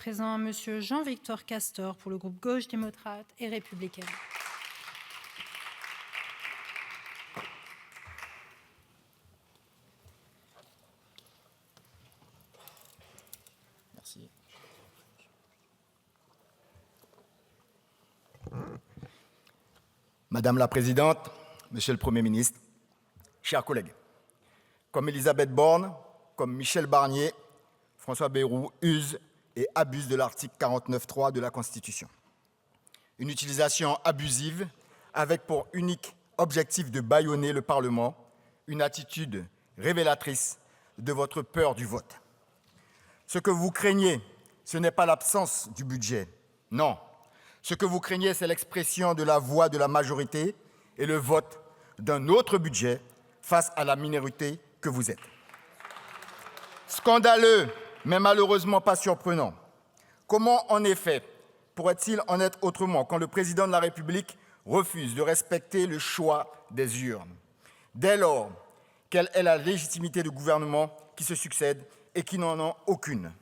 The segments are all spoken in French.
Présent Monsieur Jean-Victor Castor pour le groupe Gauche démocrate et républicaine. Merci. Madame la Présidente, Monsieur le Premier ministre, chers collègues, comme Elisabeth Borne, comme Michel Barnier, François Bayrou use et abuse de l'article 49.3 de la Constitution. Une utilisation abusive avec pour unique objectif de bâillonner le Parlement, une attitude révélatrice de votre peur du vote. Ce que vous craignez, ce n'est pas l'absence du budget, non. Ce que vous craignez, c'est l'expression de la voix de la majorité et le vote d'un autre budget face à la minorité que vous êtes. Scandaleux, mais malheureusement pas surprenant. Comment, en effet, pourrait-il en être autrement quand le président de la République refuse de respecter le choix des urnes? Dès lors, quelle est la légitimité de gouvernement qui se succèdent et qui n'en ont aucune?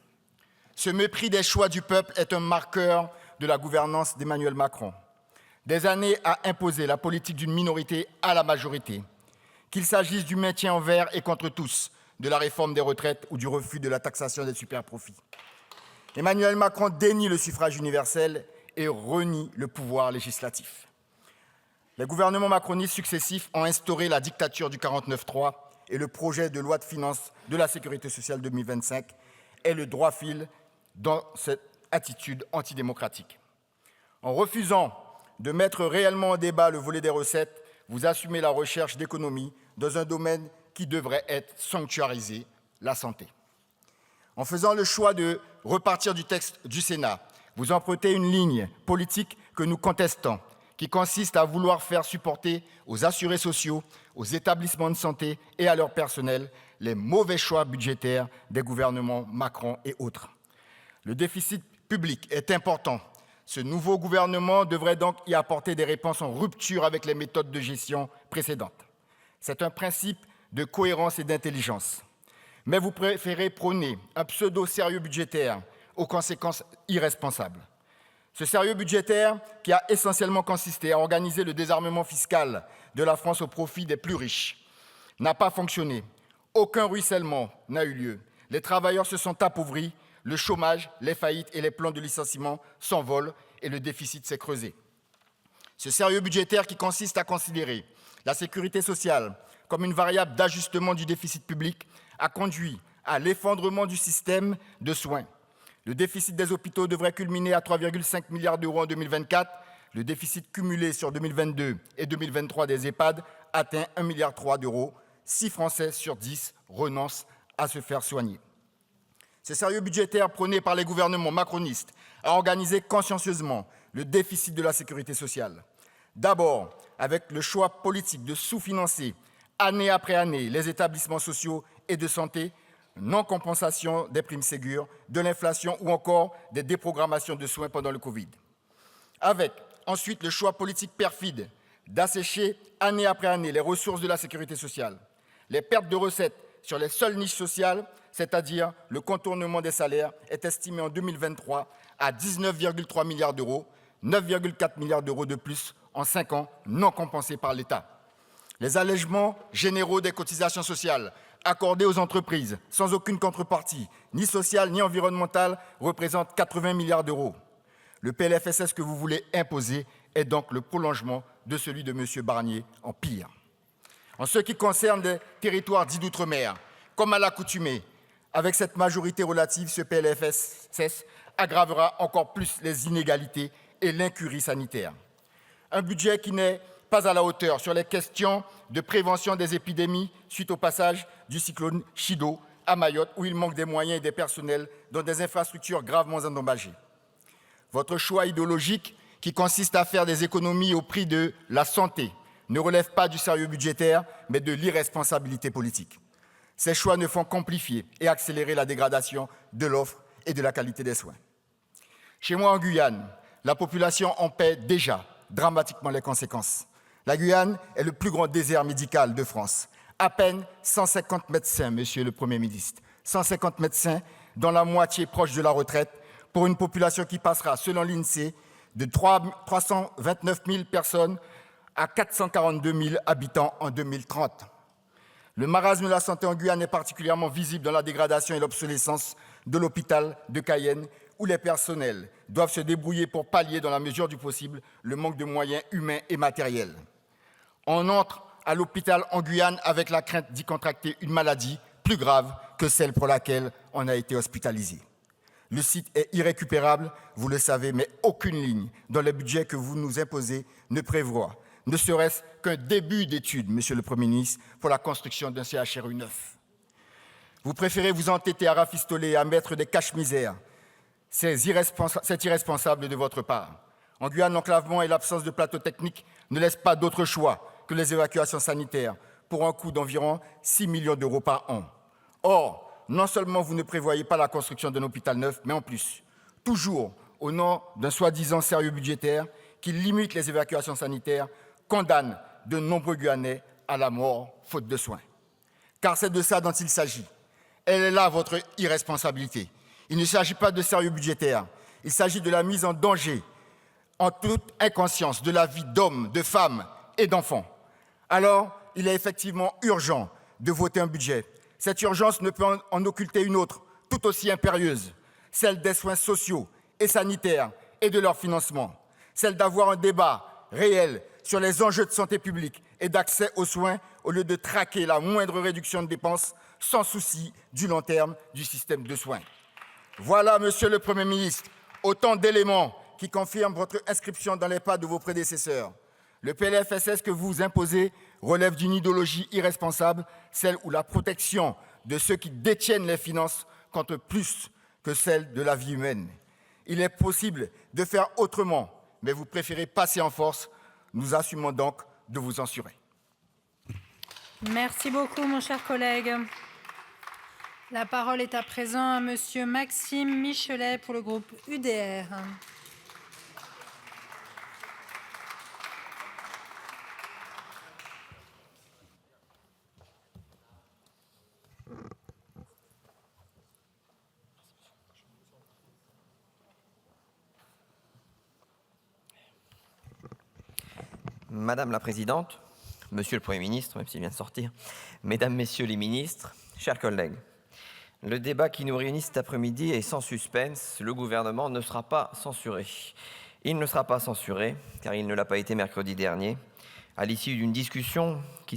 Ce mépris des choix du peuple est un marqueur de la gouvernance d'Emmanuel Macron. Des années à imposer la politique d'une minorité à la majorité, qu'il s'agisse du maintien envers et contre tous, de la réforme des retraites ou du refus de la taxation des superprofits. Emmanuel Macron dénie le suffrage universel et renie le pouvoir législatif. Les gouvernements macronistes successifs ont instauré la dictature du 49.3 et le projet de loi de finances de la Sécurité sociale 2025 est le droit fil dans cette attitude antidémocratique. En refusant de mettre réellement en débat le volet des recettes, vous assumez la recherche d'économie dans un domaine qui devrait être sanctuarisé, la santé. En faisant le choix de repartir du texte du Sénat, vous empruntez une ligne politique que nous contestons, qui consiste à vouloir faire supporter aux assurés sociaux, aux établissements de santé et à leur personnel les mauvais choix budgétaires des gouvernements Macron et autres. Le déficit public est important. Ce nouveau gouvernement devrait donc y apporter des réponses en rupture avec les méthodes de gestion précédentes. C'est un principe de cohérence et d'intelligence. Mais vous préférez prôner un pseudo-sérieux budgétaire aux conséquences irresponsables. Ce sérieux budgétaire qui a essentiellement consisté à organiser le désarmement fiscal de la France au profit des plus riches n'a pas fonctionné. Aucun ruissellement n'a eu lieu. Les travailleurs se sont appauvris, le chômage, les faillites et les plans de licenciement s'envolent et le déficit s'est creusé. Ce sérieux budgétaire qui consiste à considérer la sécurité sociale comme une variable d'ajustement du déficit public a conduit à l'effondrement du système de soins. Le déficit des hôpitaux devrait culminer à 3,5 milliards d'euros en 2024. Le déficit cumulé sur 2022 et 2023 des EHPAD atteint 1,3 milliard d'euros. 6 Français sur 10 renoncent à se faire soigner. Ce sérieux budgétaire prôné par les gouvernements macronistes a organisé consciencieusement le déficit de la sécurité sociale. D'abord, avec le choix politique de sous-financer année après année les établissements sociaux et de santé, non-compensation des primes Ségur, de l'inflation ou encore des déprogrammations de soins pendant le Covid. Avec ensuite le choix politique perfide d'assécher année après année les ressources de la sécurité sociale. Les pertes de recettes sur les seules niches sociales, c'est-à-dire le contournement des salaires, est estimé en 2023 à 19,3 milliards d'euros, 9,4 milliards d'euros de plus en 5 ans, non compensés par l'État. Les allègements généraux des cotisations sociales accordées aux entreprises sans aucune contrepartie, ni sociale ni environnementale, représentent 80 milliards d'euros. Le PLFSS que vous voulez imposer est donc le prolongement de celui de M. Barnier en pire. En ce qui concerne les territoires dits d'outre-mer, comme à l'accoutumée, avec cette majorité relative, ce PLFSS aggravera encore plus les inégalités et l'incurie sanitaire. Un budget qui n'est pas à la hauteur sur les questions de prévention des épidémies suite au passage du cyclone Chido à Mayotte, où il manque des moyens et des personnels dans des infrastructures gravement endommagées. Votre choix idéologique, qui consiste à faire des économies au prix de la santé, ne relève pas du sérieux budgétaire, mais de l'irresponsabilité politique. Ces choix ne font qu'amplifier et accélérer la dégradation de l'offre et de la qualité des soins. Chez moi, en Guyane, la population en paie déjà dramatiquement les conséquences. La Guyane est le plus grand désert médical de France. À peine 150 médecins, Monsieur le Premier ministre. 150 médecins, dont la moitié proche de la retraite, pour une population qui passera, selon l'INSEE, de 329 000 personnes à 442 000 habitants en 2030. Le marasme de la santé en Guyane est particulièrement visible dans la dégradation et l'obsolescence de l'hôpital de Cayenne, où les personnels doivent se débrouiller pour pallier, dans la mesure du possible, le manque de moyens humains et matériels. On entre à l'hôpital en Guyane avec la crainte d'y contracter une maladie plus grave que celle pour laquelle on a été hospitalisé. Le site est irrécupérable, vous le savez, mais aucune ligne dans le budget que vous nous imposez ne prévoit, ne serait-ce qu'un début d'étude, Monsieur le Premier ministre, pour la construction d'un CHRU neuf. Vous préférez vous entêter à rafistoler et à mettre des caches-misères. C'est irresponsable de votre part. En Guyane, l'enclavement et l'absence de plateau technique ne laissent pas d'autre choix que les évacuations sanitaires pour un coût d'environ 6 millions d'euros par an. Or, non seulement vous ne prévoyez pas la construction d'un hôpital neuf, mais en plus, toujours au nom d'un soi-disant sérieux budgétaire qui limite les évacuations sanitaires, condamne de nombreux Guyanais à la mort faute de soins. Car c'est de ça dont il s'agit. Elle est là votre irresponsabilité. Il ne s'agit pas de sérieux budgétaire, il s'agit de la mise en danger, en toute inconscience, de la vie d'hommes, de femmes et d'enfants. Alors, il est effectivement urgent de voter un budget. Cette urgence ne peut en occulter une autre, tout aussi impérieuse, celle des soins sociaux et sanitaires et de leur financement, celle d'avoir un débat réel sur les enjeux de santé publique et d'accès aux soins au lieu de traquer la moindre réduction de dépenses sans souci du long terme du système de soins. Voilà, Monsieur le Premier ministre, autant d'éléments qui confirment votre inscription dans les pas de vos prédécesseurs. Le PLFSS que vous imposez relève d'une idéologie irresponsable, celle où la protection de ceux qui détiennent les finances compte plus que celle de la vie humaine. Il est possible de faire autrement, mais vous préférez passer en force. Nous assumons donc de vous censurer. Merci beaucoup, mon cher collègue. La parole est à présent à Monsieur Maxime Michelet pour le groupe UDR. Madame la Présidente, Monsieur le Premier ministre, même s'il vient de sortir, Mesdames, Messieurs les ministres, chers collègues, le débat qui nous réunit cet après-midi est sans suspense. Le gouvernement ne sera pas censuré. Il ne sera pas censuré, car il ne l'a pas été mercredi dernier, à l'issue d'une discussion qui